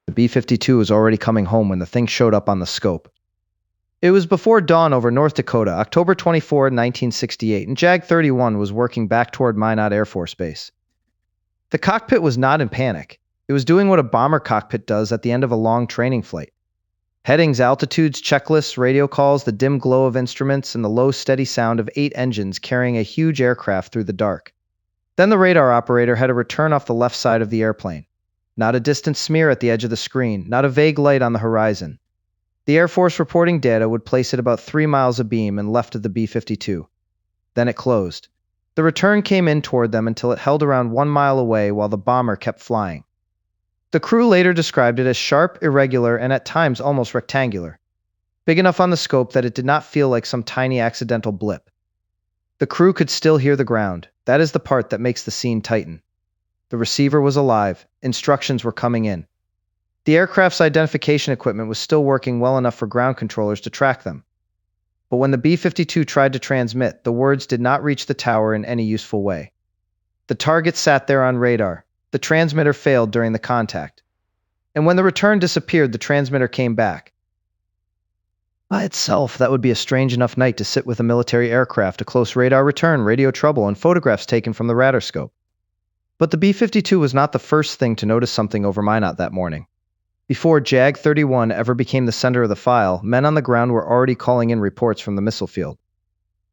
The B-52 was already coming home when the thing showed up on the scope. It was before dawn over North Dakota, October 24, 1968, and JAG-31 was working back toward Minot Air Force Base. The cockpit was not in panic. It was doing what a bomber cockpit does at the end of a long training flight. Headings, altitudes, checklists, radio calls, the dim glow of instruments, and the low, steady sound of 8 engines carrying a huge aircraft through the dark. Then the radar operator had a return off the left side of the airplane. Not a distant smear at the edge of the screen, not a vague light on the horizon. The Air Force reporting data would place it about 3 miles abeam and left of the B-52. Then it closed. The return came in toward them until it held around 1 mile away while the bomber kept flying. The crew later described it as sharp, irregular, and at times almost rectangular. Big enough on the scope that it did not feel like some tiny accidental blip. The crew could still hear the ground. That is the part that makes the scene tighten. The receiver was alive. Instructions were coming in. The aircraft's identification equipment was still working well enough for ground controllers to track them. But when the B-52 tried to transmit, the words did not reach the tower in any useful way. The target sat there on radar. The transmitter failed during the contact. And when the return disappeared, the transmitter came back. By itself, that would be a strange enough night to sit with a military aircraft, a close radar return, radio trouble, and photographs taken from the radarscope. But the B-52 was not the first thing to notice something over Minot that morning. Before JAG-31 ever became the center of the file, men on the ground were already calling in reports from the missile field.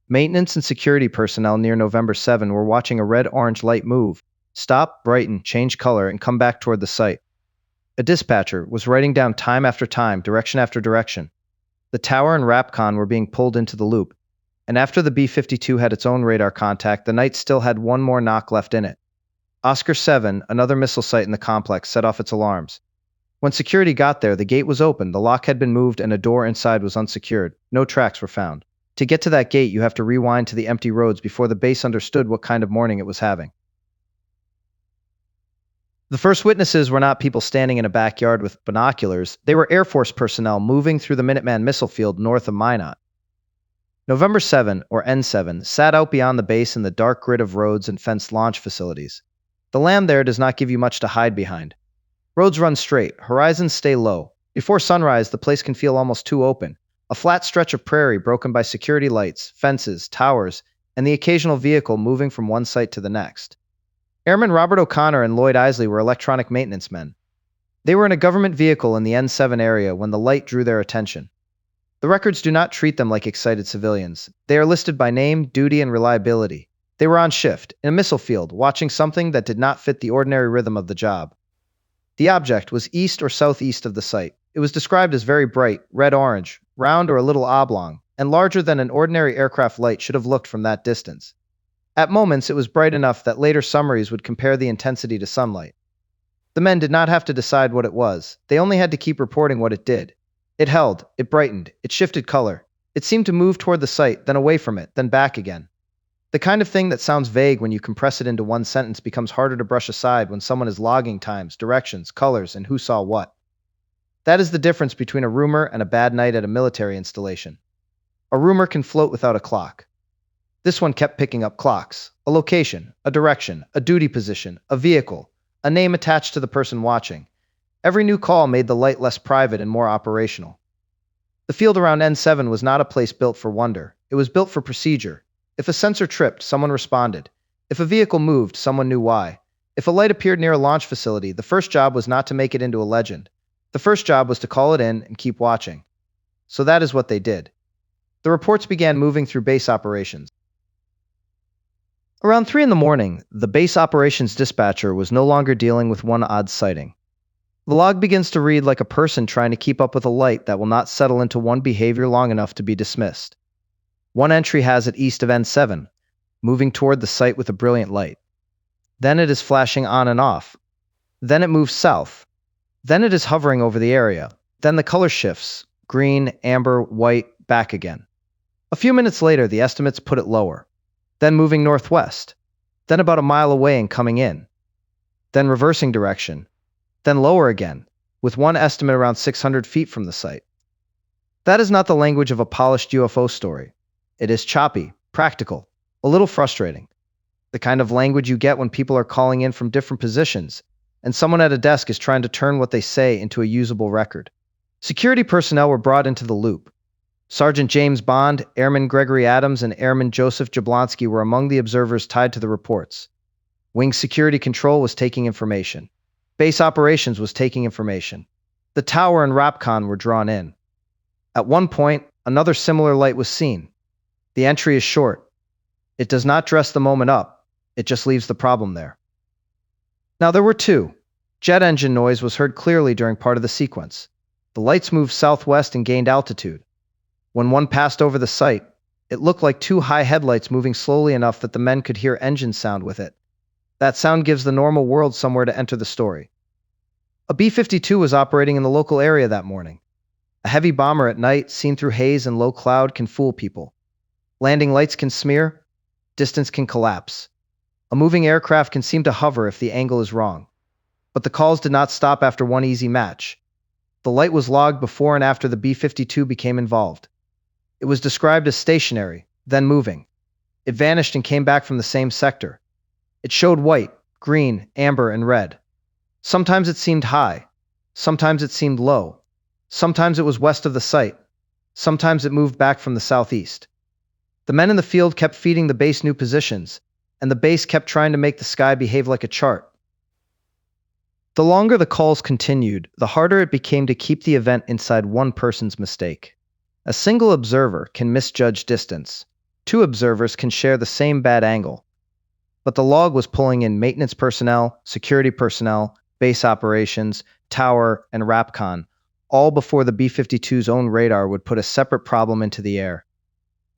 Maintenance and security personnel near November 7 were watching a red-orange light move, stop, brighten, change color, and come back toward the site. A dispatcher was writing down time after time, direction after direction. The tower and RAPCON were being pulled into the loop, and after the B-52 had its own radar contact, the night still had one more knock left in it. Oscar 7, another missile site in the complex, set off its alarms. When security got there, the gate was open, the lock had been moved, and a door inside was unsecured. No tracks were found. To get to that gate, you have to rewind to the empty roads before the base understood what kind of morning it was having. The first witnesses were not people standing in a backyard with binoculars. They were Air Force personnel moving through the Minuteman missile field north of Minot. November 7, or N7, sat out beyond the base in the dark grid of roads and fenced launch facilities. The land there does not give you much to hide behind. Roads run straight, horizons stay low. Before sunrise, the place can feel almost too open. A flat stretch of prairie broken by security lights, fences, towers, and the occasional vehicle moving from one site to the next. Airman Robert O'Connor and Lloyd Isley were electronic maintenance men. They were in a government vehicle in the N7 area when the light drew their attention. The records do not treat them like excited civilians. They are listed by name, duty, and reliability. They were on shift, in a missile field, watching something that did not fit the ordinary rhythm of the job. The object was east or southeast of the site. It was described as very bright, red-orange, round or a little oblong, and larger than an ordinary aircraft light should have looked from that distance. At moments, it was bright enough that later summaries would compare the intensity to sunlight. The men did not have to decide what it was. They only had to keep reporting what it did. It held, it brightened, it shifted color. It seemed to move toward the site, then away from it, then back again. The kind of thing that sounds vague when you compress it into one sentence becomes harder to brush aside when someone is logging times, directions, colors, and who saw what. That is the difference between a rumor and a bad night at a military installation. A rumor can float without a clock. This one kept picking up clocks, a location, a direction, a duty position, a vehicle, a name attached to the person watching. Every new call made the light less private and more operational. The field around N7 was not a place built for wonder. It was built for procedure. If a sensor tripped, someone responded. If a vehicle moved, someone knew why. If a light appeared near a launch facility, the first job was not to make it into a legend. The first job was to call it in and keep watching. So that is what they did. The reports began moving through base operations. Around 3 in the morning, the base operations dispatcher was no longer dealing with one odd sighting. The log begins to read like a person trying to keep up with a light that will not settle into one behavior long enough to be dismissed. One entry has it east of N7, moving toward the site with a brilliant light. Then it is flashing on and off. Then it moves south. Then it is hovering over the area. Then the color shifts, green, amber, white, back again. A few minutes later, the estimates put it lower. Then moving northwest. Then about a mile away and coming in. Then reversing direction. Then lower again, with one estimate around 600 feet from the site. That is not the language of a polished UFO story. It is choppy, practical, a little frustrating. The kind of language you get when people are calling in from different positions, and someone at a desk is trying to turn what they say into a usable record. Security personnel were brought into the loop. Sergeant James Bond, Airman Gregory Adams, and Airman Joseph Jablonski were among the observers tied to the reports. Wing Security Control was taking information. Base Operations was taking information. The tower and RAPCON were drawn in. At one point, another similar light was seen. The entry is short. It does not dress the moment up. It just leaves the problem there. Now there were two. Jet engine noise was heard clearly during part of the sequence. The lights moved southwest and gained altitude. When one passed over the site, it looked like two high headlights moving slowly enough that the men could hear engine sound with it. That sound gives the normal world somewhere to enter the story. A B-52 was operating in the local area that morning. A heavy bomber at night, seen through haze and low cloud, can fool people. Landing lights can smear. Distance can collapse. A moving aircraft can seem to hover if the angle is wrong. But the calls did not stop after one easy match. The light was logged before and after the B-52 became involved. It was described as stationary, then moving. It vanished and came back from the same sector. It showed white, green, amber, and red. Sometimes it seemed high. Sometimes it seemed low. Sometimes it was west of the site. Sometimes it moved back from the southeast. The men in the field kept feeding the base new positions, and the base kept trying to make the sky behave like a chart. The longer the calls continued, the harder it became to keep the event inside one person's mistake. A single observer can misjudge distance. Two observers can share the same bad angle. But the log was pulling in maintenance personnel, security personnel, base operations, tower, and RAPCON, all before the B-52's own radar would put a separate problem into the air.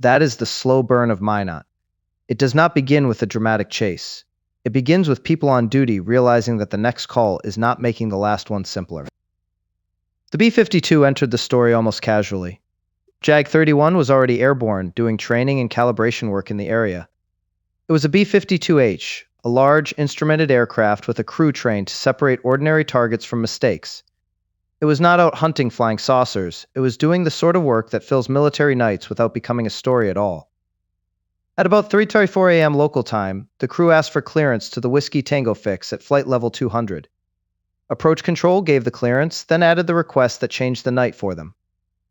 That is the slow burn of Minot. It does not begin with a dramatic chase. It begins with people on duty realizing that the next call is not making the last one simpler. The B-52 entered the story almost casually. JAG-31 was already airborne, doing training and calibration work in the area. It was a B-52H, a large, instrumented aircraft with a crew trained to separate ordinary targets from mistakes. It was not out hunting flying saucers, it was doing the sort of work that fills military nights without becoming a story at all. At about 3:34 a.m. local time, the crew asked for clearance to the Whiskey Tango fix at flight level 200. Approach control gave the clearance, then added the request that changed the night for them.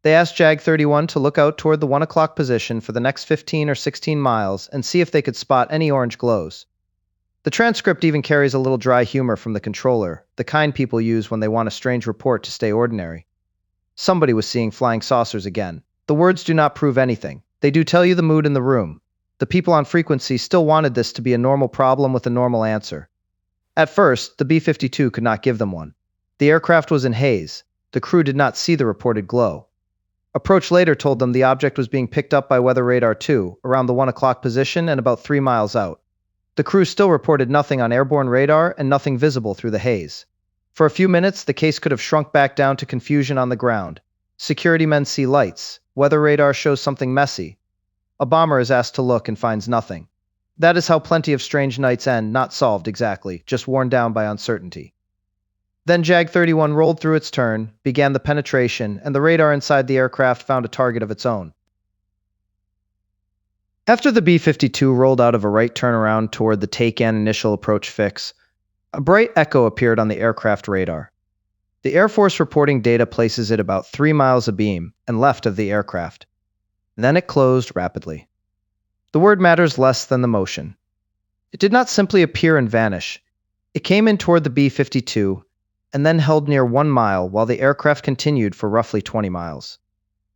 They asked JAG-31 to look out toward the 1 o'clock position for the next 15 or 16 miles and see if they could spot any orange glows. The transcript even carries a little dry humor from the controller, the kind people use when they want a strange report to stay ordinary. Somebody was seeing flying saucers again. The words do not prove anything. They do tell you the mood in the room. The people on frequency still wanted this to be a normal problem with a normal answer. At first, the B-52 could not give them one. The aircraft was in haze. The crew did not see the reported glow. Approach later told them the object was being picked up by Weather Radar 2, around the 1 o'clock position and about 3 miles out. The crew still reported nothing on airborne radar and nothing visible through the haze. For a few minutes, the case could have shrunk back down to confusion on the ground. Security men see lights. Weather radar shows something messy. A bomber is asked to look and finds nothing. That is how plenty of strange nights end, not solved exactly, just worn down by uncertainty. Then JAG-31 rolled through its turn, began the penetration, and the radar inside the aircraft found a target of its own. After the B-52 rolled out of a right turnaround toward the take-in initial approach fix, a bright echo appeared on the aircraft radar. The Air Force reporting data places it about 3 miles abeam and left of the aircraft. Then it closed rapidly. The word matters less than the motion. It did not simply appear and vanish. It came in toward the B-52, and then held near 1 mile while the aircraft continued for roughly 20 miles.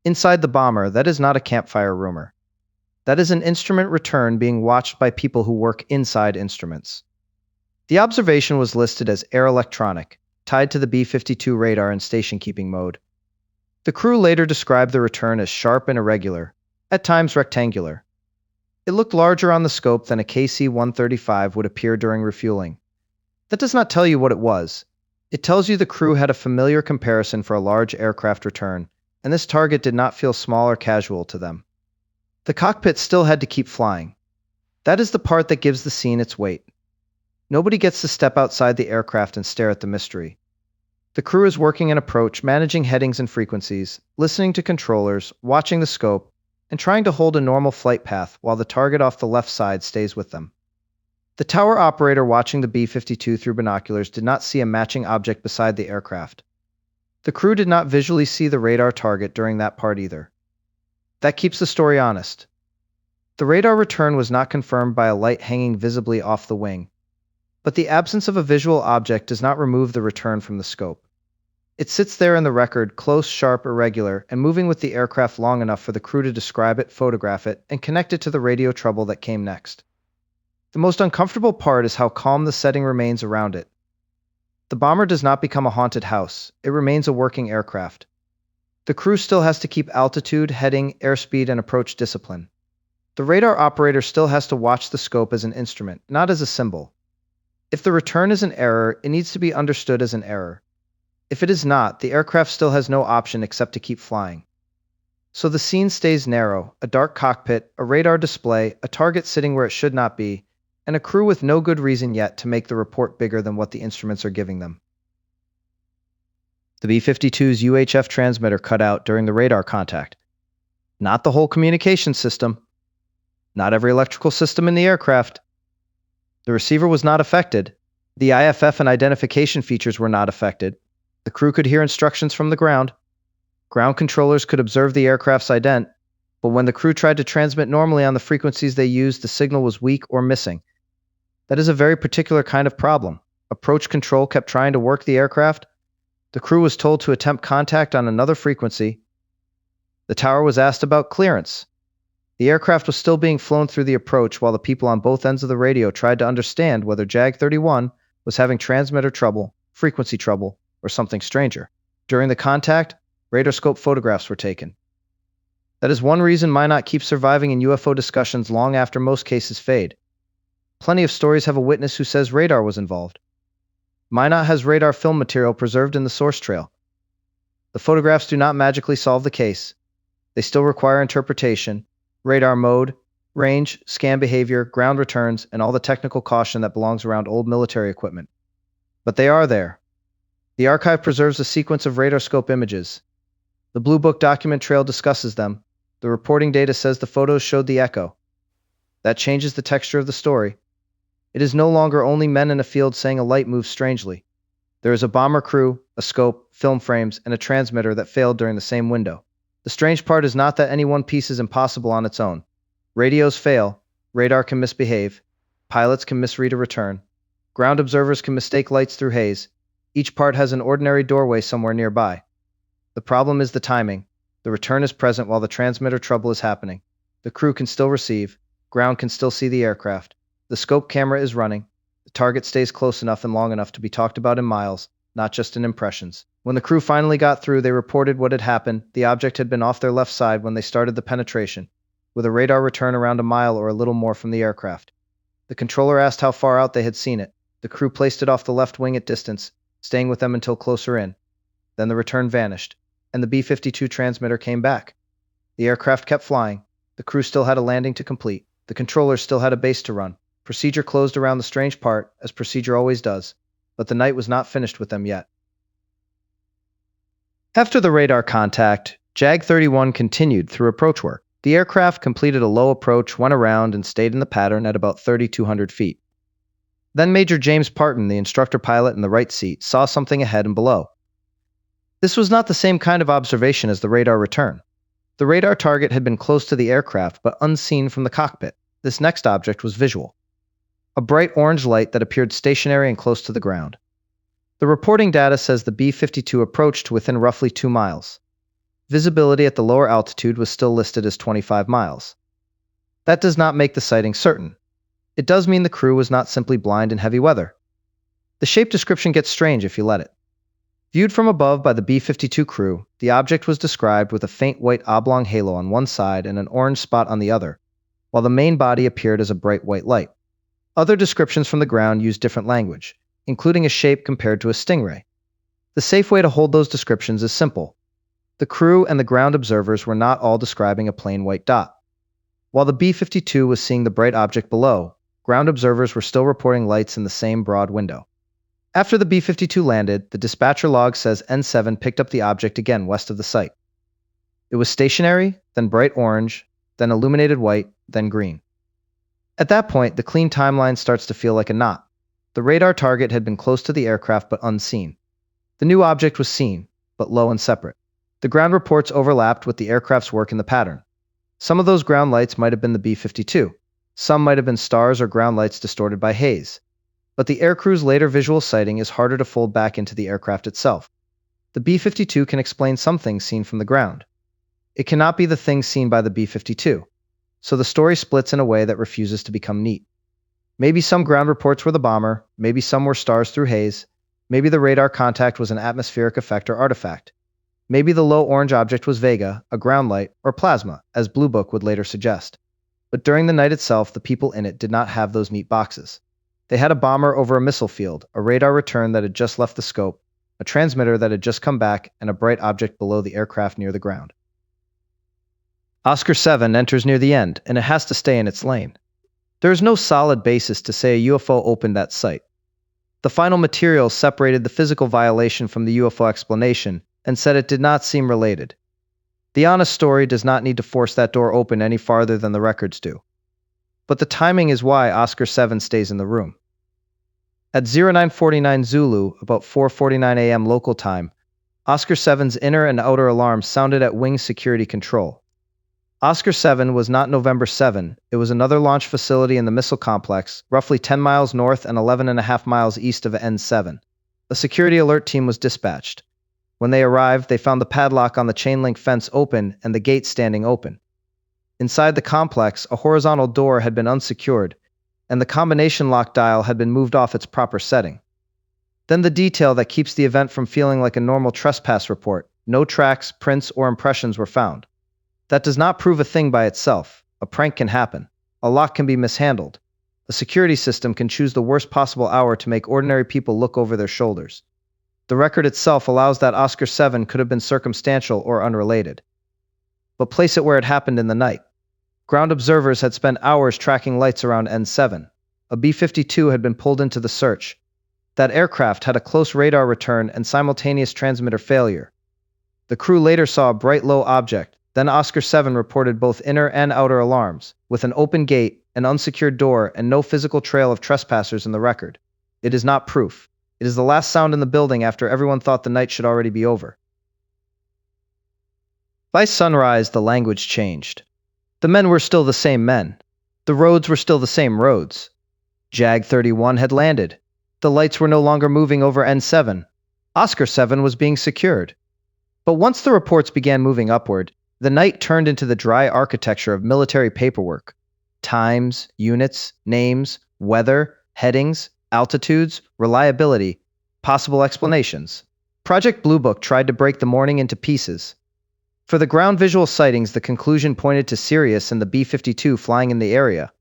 Inside the bomber, that is not a campfire rumor. That is an instrument return being watched by people who work inside instruments. The observation was listed as air electronic, tied to the B-52 radar in station-keeping mode. The crew later described the return as sharp and irregular, at times rectangular. It looked larger on the scope than a KC-135 would appear during refueling. That does not tell you what it was. It tells you the crew had a familiar comparison for a large aircraft return, and this target did not feel small or casual to them. The cockpit still had to keep flying. That is the part that gives the scene its weight. Nobody gets to step outside the aircraft and stare at the mystery. The crew is working an approach, managing headings and frequencies, listening to controllers, watching the scope, and trying to hold a normal flight path while the target off the left side stays with them. The tower operator watching the B-52 through binoculars did not see a matching object beside the aircraft. The crew did not visually see the radar target during that part either. That keeps the story honest. The radar return was not confirmed by a light hanging visibly off the wing, but the absence of a visual object does not remove the return from the scope. It sits there in the record, close, sharp, irregular, and moving with the aircraft long enough for the crew to describe it, photograph it, and connect it to the radio trouble that came next. The most uncomfortable part is how calm the setting remains around it. The bomber does not become a haunted house, it remains a working aircraft. The crew still has to keep altitude, heading, airspeed, and approach discipline. The radar operator still has to watch the scope as an instrument, not as a symbol. If the return is an error, it needs to be understood as an error. If it is not, the aircraft still has no option except to keep flying. So the scene stays narrow, a dark cockpit, a radar display, a target sitting where it should not be, and a crew with no good reason yet to make the report bigger than what the instruments are giving them. The B-52's UHF transmitter cut out during the radar contact. Not the whole communication system. Not every electrical system in the aircraft. The receiver was not affected. The IFF and identification features were not affected. The crew could hear instructions from the ground. Ground controllers could observe the aircraft's ident, but when the crew tried to transmit normally on the frequencies they used, the signal was weak or missing. That is a very particular kind of problem. Approach control kept trying to work the aircraft. The crew was told to attempt contact on another frequency. The tower was asked about clearance. The aircraft was still being flown through the approach while the people on both ends of the radio tried to understand whether JAG 31 was having transmitter trouble, frequency trouble, or something stranger. During the contact, radarscope photographs were taken. That is one reason Minot keeps surviving in UFO discussions long after most cases fade. Plenty of stories have a witness who says radar was involved. Minot has radar film material preserved in the source trail. The photographs do not magically solve the case. They still require interpretation, radar mode, range, scan behavior, ground returns, and all the technical caution that belongs around old military equipment. But they are there. The archive preserves a sequence of radarscope images. The Blue Book document trail discusses them. The reporting data says the photos showed the echo. That changes the texture of the story. It is no longer only men in a field saying a light moves strangely. There is a bomber crew, a scope, film frames, and a transmitter that failed during the same window. The strange part is not that any one piece is impossible on its own. Radios fail, radar can misbehave, pilots can misread a return, ground observers can mistake lights through haze. Each part has an ordinary doorway somewhere nearby. The problem is the timing. The return is present while the transmitter trouble is happening. The crew can still receive, ground can still see the aircraft. The scope camera is running. The target stays close enough and long enough to be talked about in miles, not just in impressions. When the crew finally got through, they reported what had happened. The object had been off their left side when they started the penetration, with a radar return around a mile or a little more from the aircraft. The controller asked how far out they had seen it. The crew placed it off the left wing at distance, staying with them until closer in. Then the return vanished, and the B-52 transmitter came back. The aircraft kept flying. The crew still had a landing to complete. The controller still had a base to run. Procedure closed around the strange part, as procedure always does, but the night was not finished with them yet. After the radar contact, JAG 31 continued through approach work. The aircraft completed a low approach, went around, and stayed in the pattern at about 3,200 feet. Then Major James Parton, the instructor pilot in the right seat, saw something ahead and below. This was not the same kind of observation as the radar return. The radar target had been close to the aircraft, but unseen from the cockpit. This next object was visual. A bright orange light that appeared stationary and close to the ground. The reporting data says the B-52 approached to within roughly 2 miles. Visibility at the lower altitude was still listed as 25 miles. That does not make the sighting certain. It does mean the crew was not simply blind in heavy weather. The shape description gets strange if you let it. Viewed from above by the B-52 crew, the object was described with a faint white oblong halo on one side and an orange spot on the other, while the main body appeared as a bright white light. Other descriptions from the ground use different language, including a shape compared to a stingray. The safe way to hold those descriptions is simple. The crew and the ground observers were not all describing a plain white dot. While the B-52 was seeing the bright object below, ground observers were still reporting lights in the same broad window. After the B-52 landed, the dispatcher log says N7 picked up the object again west of the site. It was stationary, then bright orange, then illuminated white, then green. At that point, the clean timeline starts to feel like a knot. The radar target had been close to the aircraft but unseen. The new object was seen, but low and separate. The ground reports overlapped with the aircraft's work in the pattern. Some of those ground lights might have been the B-52. Some might have been stars or ground lights distorted by haze. But the aircrew's later visual sighting is harder to fold back into the aircraft itself. The B-52 can explain some things seen from the ground. It cannot be the things seen by the B-52. So the story splits in a way that refuses to become neat. Maybe some ground reports were the bomber, maybe some were stars through haze, maybe the radar contact was an atmospheric effect or artifact. Maybe the low orange object was Vega, a ground light, or plasma, as Blue Book would later suggest. But during the night itself, the people in it did not have those neat boxes. They had a bomber over a missile field, a radar return that had just left the scope, a transmitter that had just come back, and a bright object below the aircraft near the ground. Oscar 7 enters near the end, and it has to stay in its lane. There is no solid basis to say a UFO opened that site. The final material separated the physical violation from the UFO explanation and said it did not seem related. The honest story does not need to force that door open any farther than the records do. But the timing is why Oscar 7 stays in the room. At 0949 Zulu, about 4:49 a.m. local time, Oscar 7's inner and outer alarms sounded at wing security control. Oscar 7 was not November 7, it was another launch facility in the missile complex, roughly 10 miles north and 11.5 miles east of N7. A security alert team was dispatched. When they arrived, they found the padlock on the chain link fence open and the gate standing open. Inside the complex, a horizontal door had been unsecured, and the combination lock dial had been moved off its proper setting. Then the detail that keeps the event from feeling like a normal trespass report: no tracks, prints, or impressions were found. That does not prove a thing by itself. A prank can happen. A lock can be mishandled. A security system can choose the worst possible hour to make ordinary people look over their shoulders. The record itself allows that Oscar 7 could have been circumstantial or unrelated. But place it where it happened in the night. Ground observers had spent hours tracking lights around N7. A B-52 had been pulled into the search. That aircraft had a close radar return and simultaneous transmitter failure. The crew later saw a bright low object. Then Oscar 7 reported both inner and outer alarms, with an open gate, an unsecured door, and no physical trail of trespassers in the record. It is not proof. It is the last sound in the building after everyone thought the night should already be over. By sunrise, the language changed. The men were still the same men. The roads were still the same roads. JAG 31 had landed. The lights were no longer moving over N7. Oscar 7 was being secured. But once the reports began moving upward, the night turned into the dry architecture of military paperwork. Times, units, names, weather, headings, altitudes, reliability, possible explanations. Project Blue Book tried to break the morning into pieces. For the ground visual sightings, the conclusion pointed to Sirius and the B-52 flying in the area.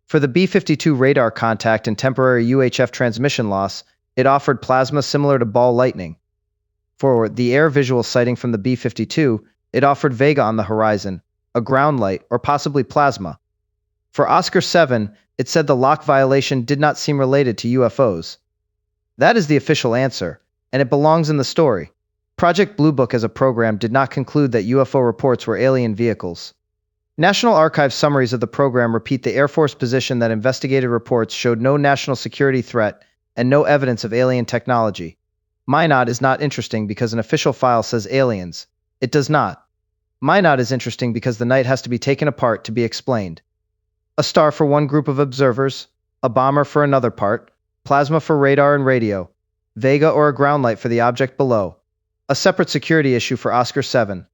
For the B-52 radar contact and temporary UHF transmission loss, it offered plasma similar to ball lightning. For the air visual sighting from the B-52, it offered Vega on the horizon, a ground light, or possibly plasma. For Oscar 7, it said the lock violation did not seem related to UFOs. That is the official answer, and it belongs in the story. Project Blue Book as a program did not conclude that UFO reports were alien vehicles. National Archives summaries of the program repeat the Air Force position that investigated reports showed no national security threat and no evidence of alien technology. Minot is not interesting because an official file says aliens. It does not. Minot is interesting because the night has to be taken apart to be explained. A star for one group of observers, a bomber for another part, plasma for radar and radio, Vega or a ground light for the object below. A separate security issue for Oscar 7.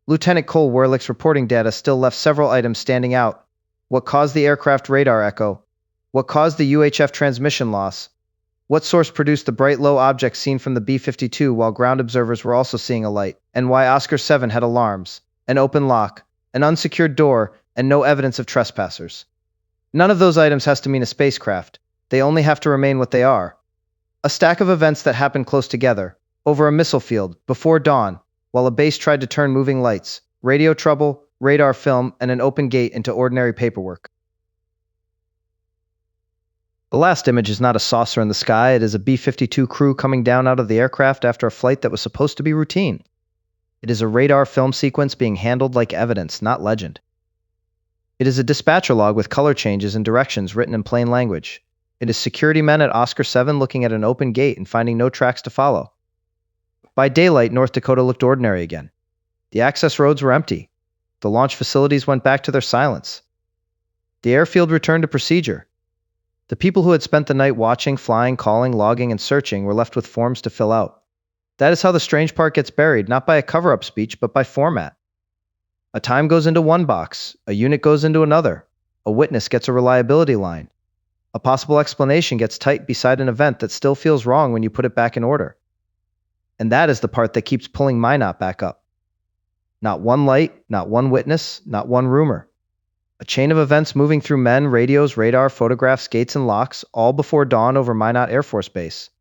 Lieutenant Cole Werlick's reporting data still left several items standing out. What caused the aircraft radar echo? What caused the UHF transmission loss? What source produced the bright low object seen from the B-52 while ground observers were also seeing a light? And why Oscar 7 had alarms, an open lock, an unsecured door, and no evidence of trespassers? None of those items has to mean a spacecraft. They only have to remain what they are. A stack of events that happened close together, over a missile field, before dawn, while a base tried to turn moving lights, radio trouble, radar film, and an open gate into ordinary paperwork. The last image is not a saucer in the sky, it is a B-52 crew coming down out of the aircraft after a flight that was supposed to be routine. It is a radar film sequence being handled like evidence, not legend. It is a dispatcher log with color changes and directions written in plain language. It is security men at Oscar 7 looking at an open gate and finding no tracks to follow. By daylight, North Dakota looked ordinary again. The access roads were empty. The launch facilities went back to their silence. The airfield returned to procedure. The people who had spent the night watching, flying, calling, logging, and searching were left with forms to fill out. That is how the strange part gets buried, not by a cover-up speech, but by format. A time goes into one box, a unit goes into another, a witness gets a reliability line. A possible explanation gets typed beside an event that still feels wrong when you put it back in order. And that is the part that keeps pulling Minot back up. Not one light, not one witness, not one rumor. A chain of events moving through men, radios, radar, photographs, gates, and locks, all before dawn over Minot Air Force Base.